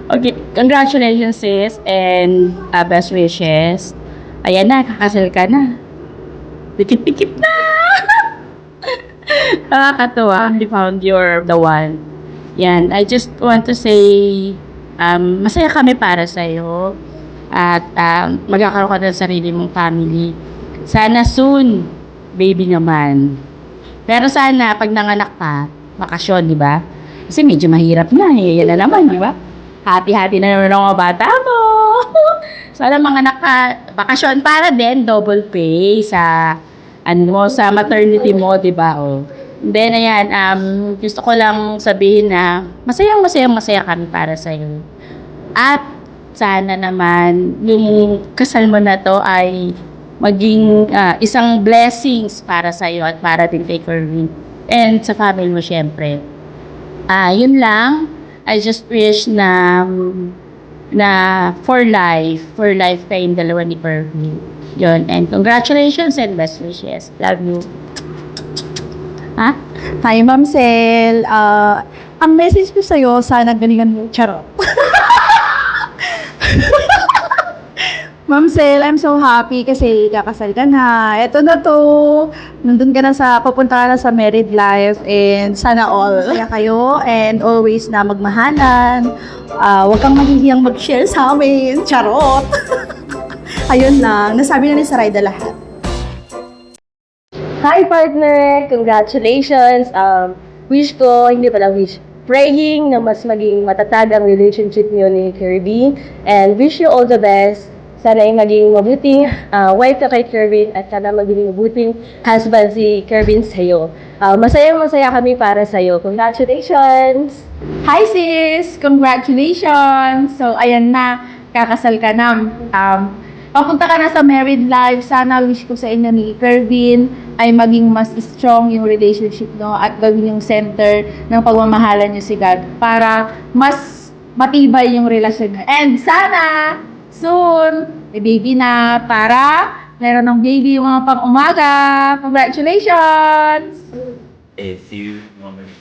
Okay, congratulations sis and best wishes. Ayan na, kakasal ka na. Pikit-pikit na! Nakakatuwa, you found your the one. Yan, I just want to say, masaya kami para sa'yo. At magkakaroon ka ng sarili mong family. Sana soon, baby naman. Pero sana, pag nanganak ka, bakasyon, di ba? Kasi medyo mahirap na eh. Yan na naman, di ba? Hati-hati na naman ang mga bata mo. Sana manganak ka, bakasyon para din, double pay sa ano mo, sa maternity mo, di ba? Oh. Then, ayan, gusto ko lang sabihin na masaya kami para sa'yo. At sana naman, yung kasal mo na to ay maging isang blessings para sa'yo at para din kay Kerwin. And sa family mo, syempre. Yun lang. I just wish na for life kayong dalawa ni Kerwin. Yun. And congratulations and best wishes. Love you. Ha? Hi, Ma'am Sel. Ang message ko sa'yo, sana galingan mo. Charot. Ma'am Sel, I'm so happy kasi kakasal ka na. Eto na to. Nandun ka na pupunta ka na sa married life and sana all. Kaya kayo and always na magmahalan. Huwag kang mahihiyang mag-share sa amin. Charot. Ayun lang. Nasabi na ni Sarayda lahat. Hi partner! Congratulations! Wish ko, hindi pala wish, praying na mas maging matatag ang relationship niyo ni Kirby. And wish you all the best. Sana ay maging mabuting wife ka kay Kerwin at sana maging mabuting husband si Kerwin sa'yo. Masaya kami para sa'yo. Congratulations! Hi sis! Congratulations! So, ayan na. Kakasal ka na. Papunta ka na sa married life. Sana wish ko sa inyo ni Kerwin ay maging mas strong yung relationship no at gawin yung center ng pagmamahalan niyo si God para mas matibay yung relasyon niyo. And sana soon, may baby na para meron ng baby yung mga pang-umaga. Congratulations! A few moments.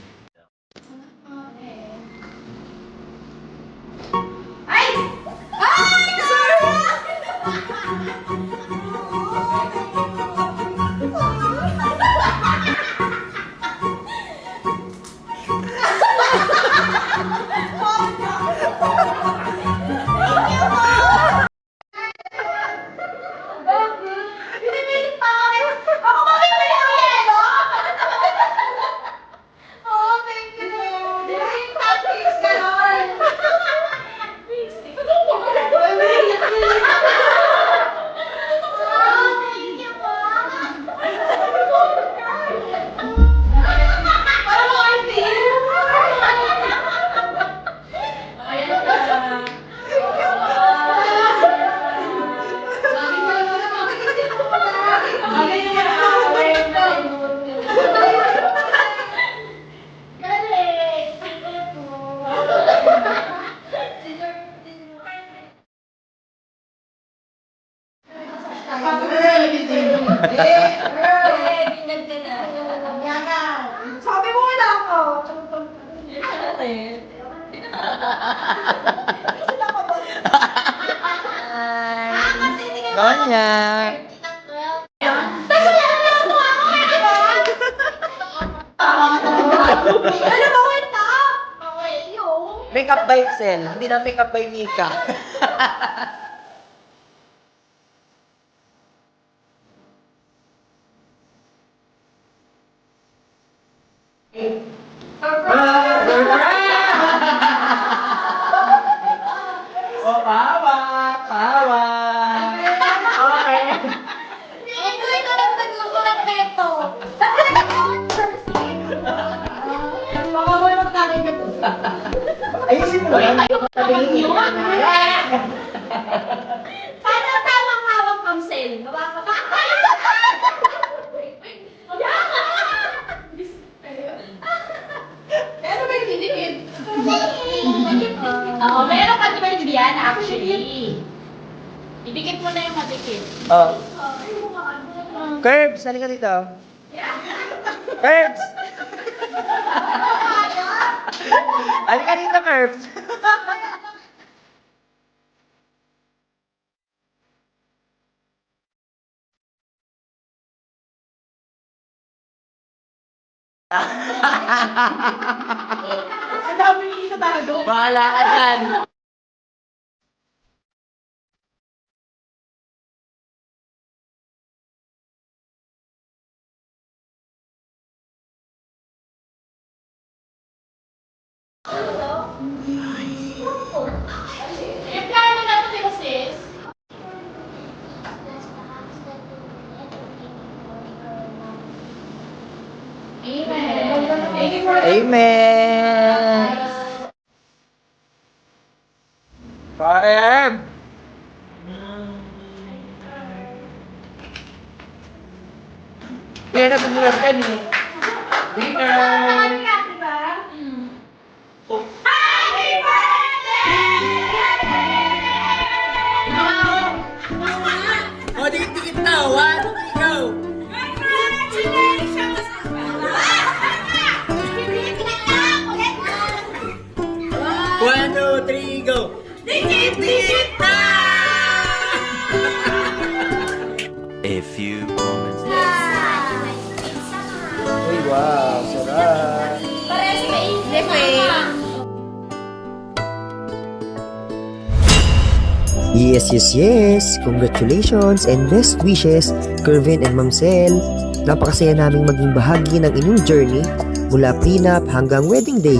Sabi mo na ako. Donya. Ano ba wala? Okay, yung. Makeup by Sel, hindi na makeup by Mika. Oh, tawa, tawa. Okay. Ito lang naglukulang neto. Baka mo yung magkakagat. Ayusin mo yan. Paano tamang hawak ang sale? Gawa ka pa? Pero may didikit. Oo, meron ka diba diyan actually. Idikit mo na yung madikit. Oh. Curbs, halika dito. Curbs! Halika dito, Curb. Ang dami isa tayo. Bahala ka dyan. Amen. Kaem. Kaya na tumulang ka ni. Dinner. O, dikit-dikit na. 1, 2, go. One, two, three, go! A few moments later. Uy, wow, sarap. Yes, yes, yes! Congratulations and best wishes, Kervin and Mamsel. Napakasaya naming maging bahagi ng inyong journey mula prenup hanggang wedding day.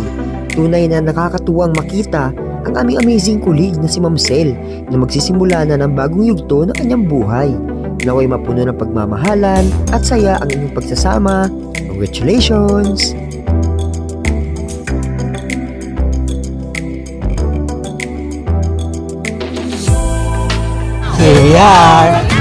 Tunay na nakakatuwang makita ang aming amazing kulig na si Mamsel na magsisimula na ng bagong yugto ng kanyang buhay. Naway mapuno ng pagmamahalan at saya ang inyong pagsasama. Congratulations! Here we are.